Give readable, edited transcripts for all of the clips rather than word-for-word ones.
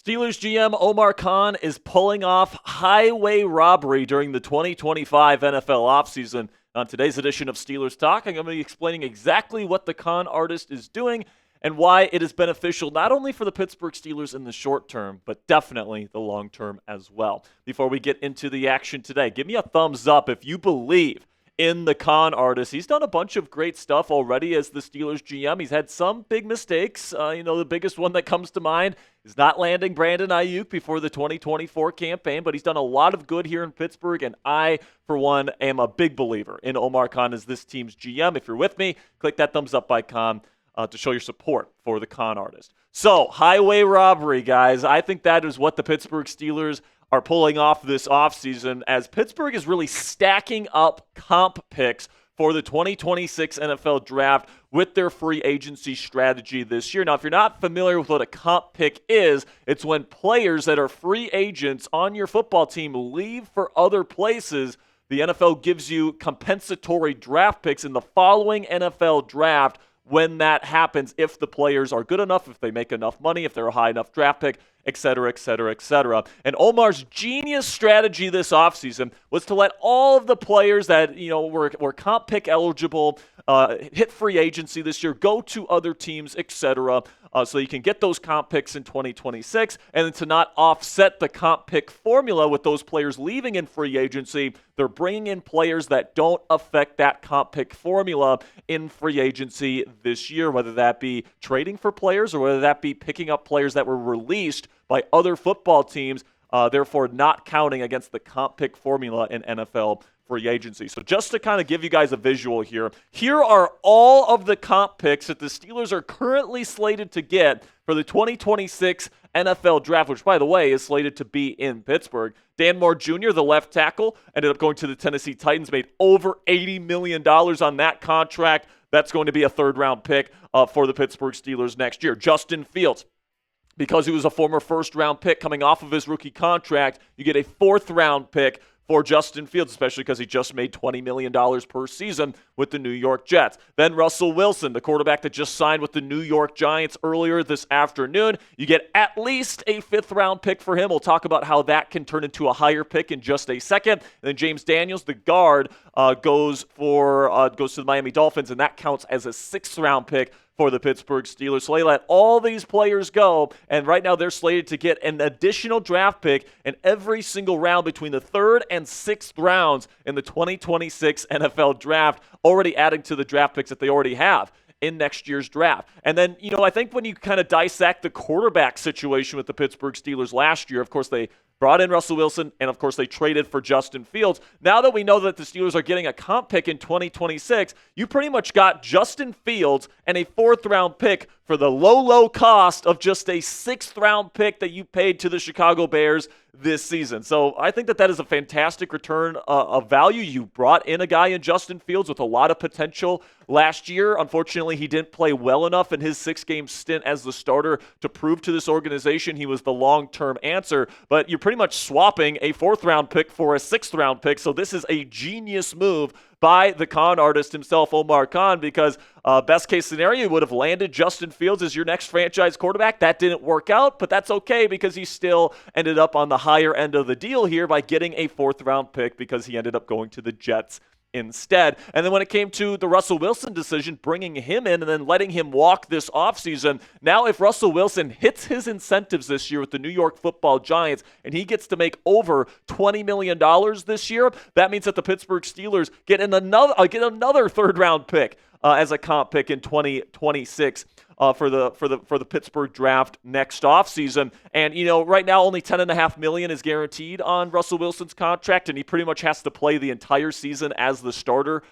Steelers GM Omar Khan is pulling off highway robbery during the 2025 NFL offseason. On today's edition of Steelers Talk, I'm going to be explaining exactly what the con artist is doing and why it is beneficial not only for the Pittsburgh Steelers in the short term, but definitely the long term as well. Before we get into the action today, give me a thumbs up if you believe in the con artist. He's done a bunch of great stuff already as the Steelers GM. He's had some big mistakes. The biggest one that comes to mind is not landing Brandon Ayuk before the 2024 campaign, but he's done a lot of good here in Pittsburgh, and I, for one, am a big believer in Omar Khan as this team's GM. If you're with me, click that thumbs up icon to show your support for the con artist. So, highway robbery, guys. I think that is what the Pittsburgh Steelers are pulling off this offseason, as Pittsburgh is really stacking up comp picks for the 2026 NFL Draft with their free agency strategy this year. Now, if you're not familiar with what a comp pick is, it's when players that are free agents on your football team leave for other places. The NFL gives you compensatory draft picks in the following NFL Draft when that happens, if the players are good enough, if they make enough money, if they're a high enough draft pick, et cetera, et cetera, et cetera. And Omar's genius strategy this offseason was to let all of the players that were comp pick eligible hit free agency this year, go to other teams, et cetera, so you can get those comp picks in 2026, and then to not offset the comp pick formula with those players leaving in free agency, they're bringing in players that don't affect that comp pick formula in free agency this year, whether that be trading for players or whether that be picking up players that were released by other football teams, therefore not counting against the comp pick formula in NFL free agency. So just to kind of give you guys a visual here are all of the comp picks that the Steelers are currently slated to get for the 2026 NFL Draft, which, by the way, is slated to be in Pittsburgh. Dan Moore Jr., the left tackle, ended up going to the Tennessee Titans, made over $80 million on that contract. That's going to be a third-round pick for the Pittsburgh Steelers next year. Justin Fields, because he was a former first-round pick coming off of his rookie contract, you get a fourth-round pick for Justin Fields, especially because he just made $20 million per season with the New York Jets. Then Russell Wilson, the quarterback that just signed with the New York Giants earlier this afternoon. You get at least a fifth-round pick for him. We'll talk about how that can turn into a higher pick in just a second. And then James Daniels, the guard, goes to the Miami Dolphins, and that counts as a sixth-round pick for the Pittsburgh Steelers. So they let all these players go, and right now they're slated to get an additional draft pick in every single round between the third and sixth rounds in the 2026 NFL Draft, already adding to the draft picks that they already have in next year's draft. And then, I think when you kind of dissect the quarterback situation with the Pittsburgh Steelers last year, of course, they brought in Russell Wilson, and of course they traded for Justin Fields. Now that we know that the Steelers are getting a comp pick in 2026, you pretty much got Justin Fields and a fourth-round pick for the low cost of just a sixth-round pick that you paid to the Chicago Bears this season. So I think that is a fantastic return of value. You brought in a guy in Justin Fields with a lot of potential last year. Unfortunately, he didn't play well enough in his six-game stint as the starter to prove to this organization he was the long-term answer. But you're pretty much swapping a fourth-round pick for a sixth-round pick. So this is a genius move by the con artist himself, Omar Khan, because best case scenario, you would have landed Justin Fields as your next franchise quarterback. That didn't work out, but that's okay because he still ended up on the higher end of the deal here by getting a fourth-round pick because he ended up going to the Jets instead. And then when it came to the Russell Wilson decision, bringing him in and then letting him walk this offseason, now if Russell Wilson hits his incentives this year with the New York Football Giants and he gets to make over $20 million this year, that means that the Pittsburgh Steelers get another third-round pick as a comp pick in 2026 for the Pittsburgh Draft next offseason. And right now only $10.5 million is guaranteed on Russell Wilson's contract, and he pretty much has to play the entire season as the starter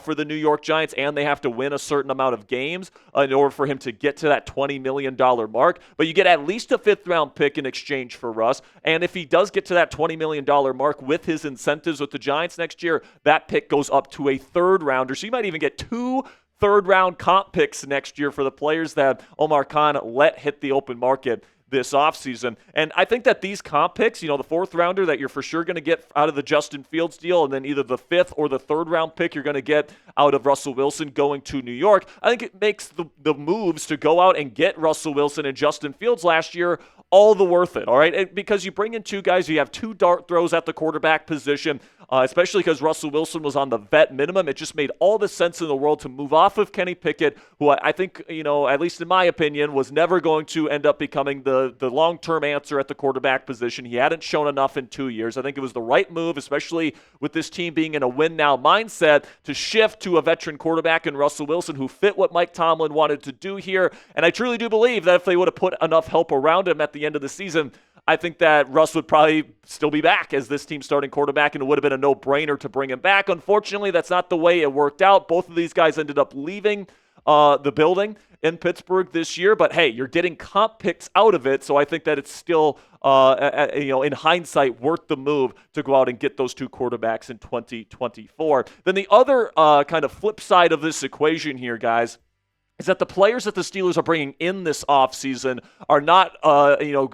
for the New York Giants, and they have to win a certain amount of games in order for him to get to that $20 million mark. But you get at least a fifth-round pick in exchange for Russ, and if he does get to that $20 million mark with his incentives with the Giants next year, that pick goes up to a third-rounder. So you might even get two third-round comp picks next year for the players that Omar Khan let hit the open market this offseason. And I think that these comp picks, the fourth rounder that you're for sure going to get out of the Justin Fields deal, and then either the fifth or the third round pick you're going to get out of Russell Wilson going to New York, I think it makes the moves to go out and get Russell Wilson and Justin Fields last year all the worth it, all right? Because you bring in two guys, you have two dart throws at the quarterback position, especially because Russell Wilson was on the vet minimum. It just made all the sense in the world to move off of Kenny Pickett, who I think, at least in my opinion, was never going to end up becoming the long-term answer at the quarterback position. He hadn't shown enough in 2 years. I think it was the right move, especially with this team being in a win-now mindset, to shift to a veteran quarterback in Russell Wilson who fit what Mike Tomlin wanted to do here. And I truly do believe that if they would have put enough help around him at the end of the season, I think that Russ would probably still be back as this team's starting quarterback, and it would have been a no-brainer to bring him back. Unfortunately, that's not the way it worked out. Both of these guys ended up leaving the building in Pittsburgh this year, but hey, you're getting comp picks out of it, so I think that it's still, in hindsight, worth the move to go out and get those two quarterbacks in 2024. Then the other kind of flip side of this equation here, guys, is that the players that the Steelers are bringing in this offseason are not,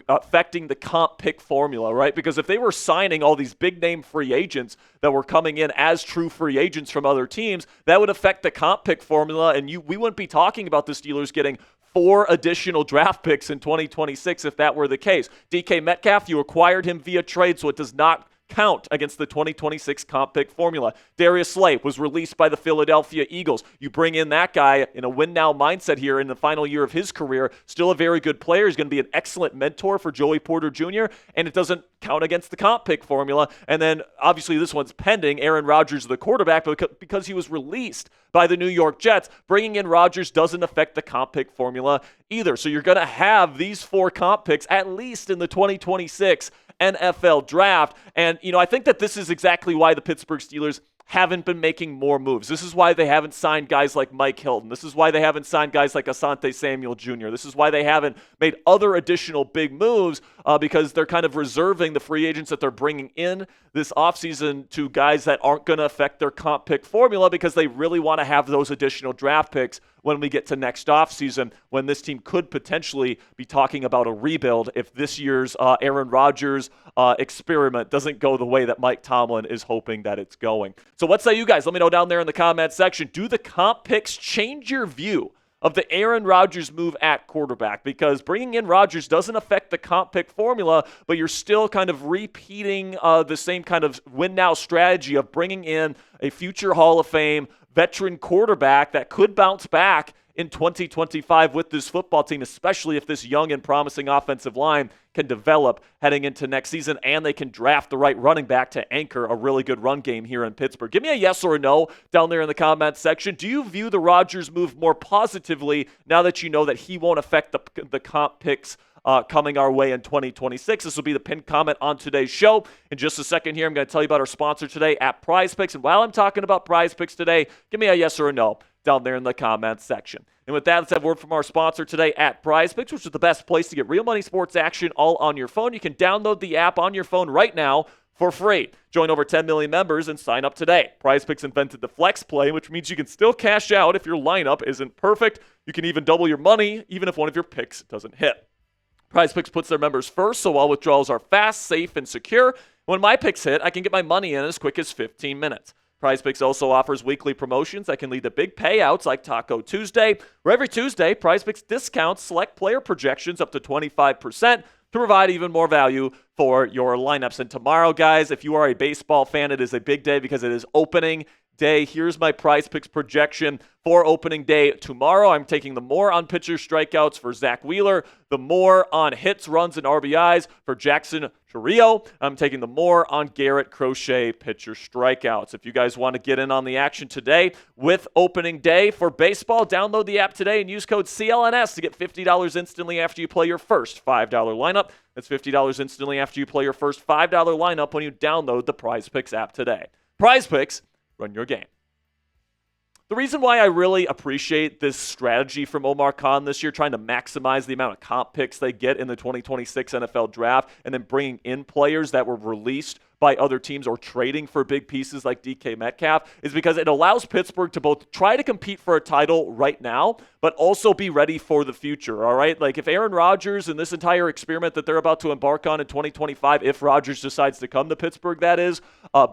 affecting the comp pick formula, right? Because if they were signing all these big-name free agents that were coming in as true free agents from other teams, that would affect the comp pick formula, and we wouldn't be talking about the Steelers getting 4 additional draft picks in 2026 if that were the case. DK Metcalf, you acquired him via trade, so it does not count against the 2026 comp pick formula. Darius Slay was released by the Philadelphia Eagles. You bring in that guy in a win-now mindset here in the final year of his career. Still a very good player. He's going to be an excellent mentor for Joey Porter Jr., and it doesn't count against the comp pick formula. And then, obviously, this one's pending. Aaron Rodgers, the quarterback, but because he was released by the New York Jets, bringing in Rodgers doesn't affect the comp pick formula either. So you're going to have these 4 comp picks at least in the 2026 NFL draft. And, I think that this is exactly why the Pittsburgh Steelers haven't been making more moves. This is why they haven't signed guys like Mike Hilton. This is why they haven't signed guys like Asante Samuel Jr. This is why they haven't made other additional big moves, because they're kind of reserving the free agents that they're bringing in this offseason to guys that aren't going to affect their comp pick formula, because they really want to have those additional draft picks when we get to next offseason, when this team could potentially be talking about a rebuild if this year's Aaron Rodgers experiment doesn't go the way that Mike Tomlin is hoping that it's going. So what say you guys? Let me know down there in the comment section. Do the comp picks change your view of the Aaron Rodgers move at quarterback? Because bringing in Rodgers doesn't affect the comp pick formula, but you're still kind of repeating the same kind of win-now strategy of bringing in a future Hall of Fame veteran quarterback that could bounce back in 2025 with this football team, especially if this young and promising offensive line can develop heading into next season, and they can draft the right running back to anchor a really good run game here in Pittsburgh. Give me a yes or a no down there in the comment section. Do you view the Rodgers move more positively now that you know that he won't affect the comp picks coming our way in 2026? This will be the pinned comment on today's show. In just a second here, I'm going to tell you about our sponsor today at Prize Picks. And while I'm talking about Prize Picks today, give me a yes or a no down there in the comments section. And with that, let's have a word from our sponsor today at Prize Picks, which is the best place to get real money sports action all on your phone. You can download the app on your phone right now for free. Join over 10 million members and sign up today. Prize Picks invented the flex play, which means you can still cash out if your lineup isn't perfect. You can even double your money, even if one of your picks doesn't hit. Prize Picks puts their members first, so all withdrawals are fast, safe, and secure. When my picks hit, I can get my money in as quick as 15 minutes. Prize Picks also offers weekly promotions that can lead to big payouts like Taco Tuesday, where every Tuesday, Prize Picks discounts select player projections up to 25% to provide even more value for your lineups. And tomorrow, guys, if you are a baseball fan, it is a big day because it is opening day. Here's my Prize Picks projection for opening day tomorrow. I'm taking the more on pitcher strikeouts for Zach Wheeler, the more on hits, runs, and RBIs for Jackson Chourio. I'm taking the more on Garrett Crochet pitcher strikeouts. If you guys want to get in on the action today with opening day for baseball, download the app today and use code CLNS to get $50 instantly after you play your first $5 lineup. That's $50 instantly after you play your first $5 lineup when you download the Prize Picks app today. Prize Picks, run your game. The reason why I really appreciate this strategy from Omar Khan this year, trying to maximize the amount of comp picks they get in the 2026 NFL draft and then bringing in players that were released by other teams or trading for big pieces like DK Metcalf is because it allows Pittsburgh to both try to compete for a title right now, but also be ready for the future, all right? Like if Aaron Rodgers and this entire experiment that they're about to embark on in 2025, if Rodgers decides to come to Pittsburgh, that is,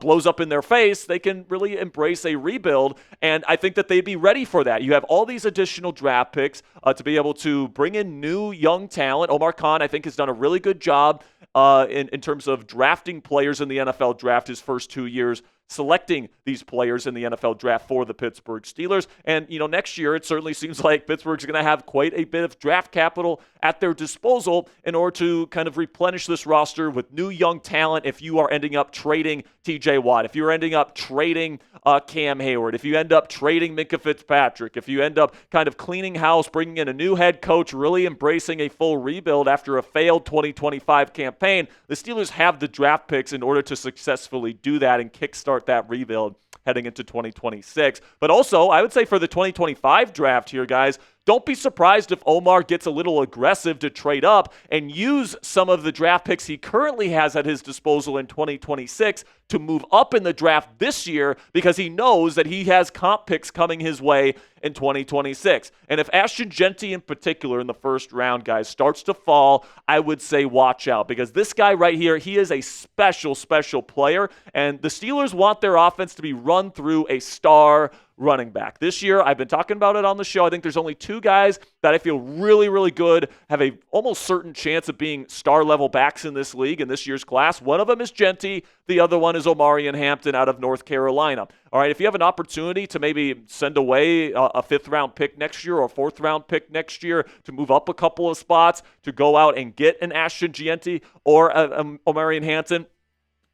blows up in their face, they can really embrace a rebuild, and I think that they'd be ready for that. You have all these additional draft picks to be able to bring in new young talent. Omar Khan, I think, has done a really good job in terms of drafting players in the NFL draft his first 2 years, selecting these players in the NFL draft for the Pittsburgh Steelers. And, next year it certainly seems like Pittsburgh's going to have quite a bit of draft capital at their disposal in order to kind of replenish this roster with new young talent if you are ending up trading TJ Watt, if you're ending up trading Cam Hayward, if you end up trading Minkah Fitzpatrick, if you end up kind of cleaning house, bringing in a new head coach, really embracing a full rebuild after a failed 2025 campaign, the Steelers have the draft picks in order to successfully do that and kickstart that rebuild heading into 2026. But also, I would say for the 2025 draft here, guys, don't be surprised if Omar gets a little aggressive to trade up and use some of the draft picks he currently has at his disposal in 2026 to move up in the draft this year because he knows that he has comp picks coming his way in 2026. And if Ashton Jeanty in particular in the first round, guys, starts to fall, I would say watch out because this guy right here, he is a special, special player, and the Steelers want their offense to be run through a star running back. This year, I've been talking about it on the show. I think there's only two guys that I feel really, really good, have a almost certain chance of being star-level backs in this league in this year's class. One of them is Jeanty. The other one is Omarion Hampton out of North Carolina. All right, if you have an opportunity to maybe send away a fifth-round pick next year or a fourth-round pick next year to move up a couple of spots, to go out and get an Ashton Jeanty or Omarion Hampton,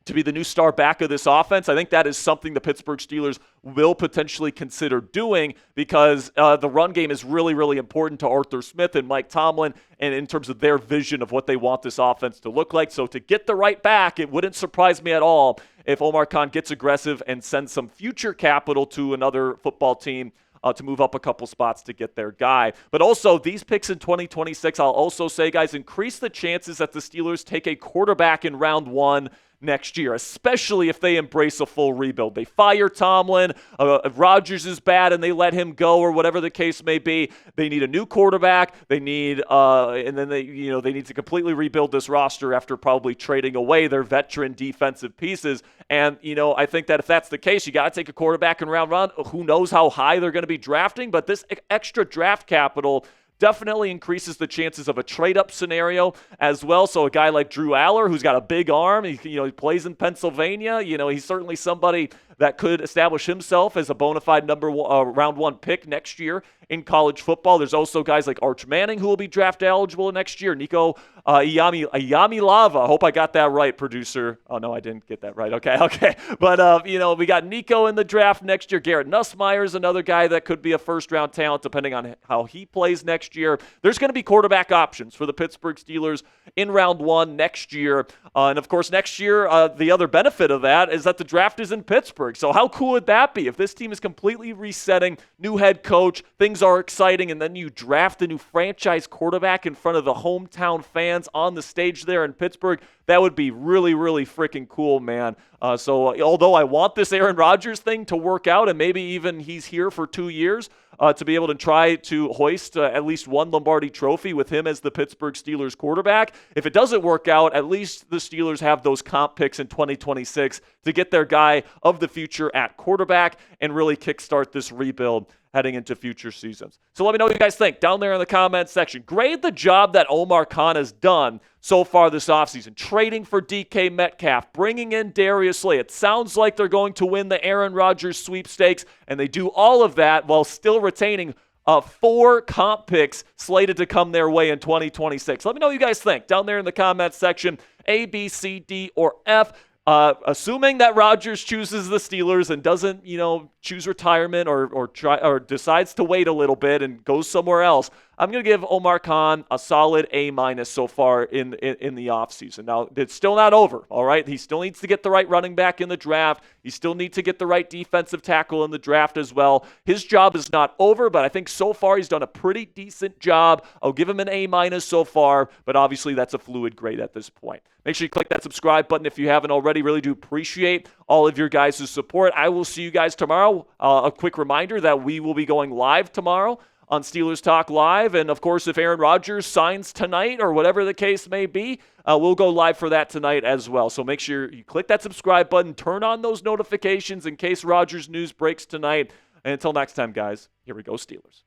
to be the new star back of this offense, I think that is something the Pittsburgh Steelers will potentially consider doing because the run game is really, really important to Arthur Smith and Mike Tomlin and in terms of their vision of what they want this offense to look like. So to get the right back, it wouldn't surprise me at all if Omar Khan gets aggressive and sends some future capital to another football team to move up a couple spots to get their guy. But also, these picks in 2026, I'll also say, guys, increase the chances that the Steelers take a quarterback in round one next year, especially if they embrace a full rebuild. They fire Tomlin, if Rodgers is bad and they let him go or whatever the case may be, they need a new quarterback. They need, and then they need to completely rebuild this roster after probably trading away their veteran defensive pieces. And, I think that if that's the case, you got to take a quarterback in round one. Who knows how high they're going to be drafting, but this extra draft capital definitely increases the chances of a trade-up scenario as well. So a guy like Drew Aller, who's got a big arm, he plays in Pennsylvania. He's certainly somebody that could establish himself as a bona fide round one pick next year in college football. There's also guys like Arch Manning who will be draft eligible next year. Nico Iamaleava. I hope I got that right, producer. Oh, no, I didn't get that right. Okay. But, we got Nico in the draft next year. Garrett Nussmeier is another guy that could be a first-round talent depending on how he plays next year. There's going to be quarterback options for the Pittsburgh Steelers in round one next year. And, of course, next year, the other benefit of that is that the draft is in Pittsburgh. So how cool would that be if this team is completely resetting, new head coach, things are exciting, and then you draft a new franchise quarterback in front of the hometown fans on the stage there in Pittsburgh? That would be really, really freaking cool, man. So although I want this Aaron Rodgers thing to work out and maybe even he's here for 2 years to be able to try to hoist at least one Lombardi trophy with him as the Pittsburgh Steelers quarterback, if it doesn't work out, at least the Steelers have those comp picks in 2026 to get their guy of the future at quarterback and really kickstart this rebuild heading into future seasons. So let me know what you guys think down there in the comments section. Grade the job that Omar Khan has done so far this offseason, trading for DK Metcalf, bringing in Darius Slay. It sounds like they're going to win the Aaron Rodgers sweepstakes, and they do all of that while still retaining 4 comp picks slated to come their way in 2026. Let me know what you guys think down there in the comments section. A, B, C, D, or F. Assuming that Rodgers chooses the Steelers and doesn't, choose retirement or decides to wait a little bit and goes somewhere else, I'm going to give Omar Khan a solid A- so far in the offseason. Now, it's still not over, all right? He still needs to get the right running back in the draft. He still needs to get the right defensive tackle in the draft as well. His job is not over, but I think so far he's done a pretty decent job. I'll give him an A- so far, but obviously that's a fluid grade at this point. Make sure you click that subscribe button if you haven't already. Really do appreciate all of your guys' support. I will see you guys tomorrow. A quick reminder that we will be going live tomorrow on Steelers Talk Live. And, of course, if Aaron Rodgers signs tonight or whatever the case may be, we'll go live for that tonight as well. So make sure you click that subscribe button, turn on those notifications in case Rodgers news breaks tonight. And until next time, guys, here we go, Steelers.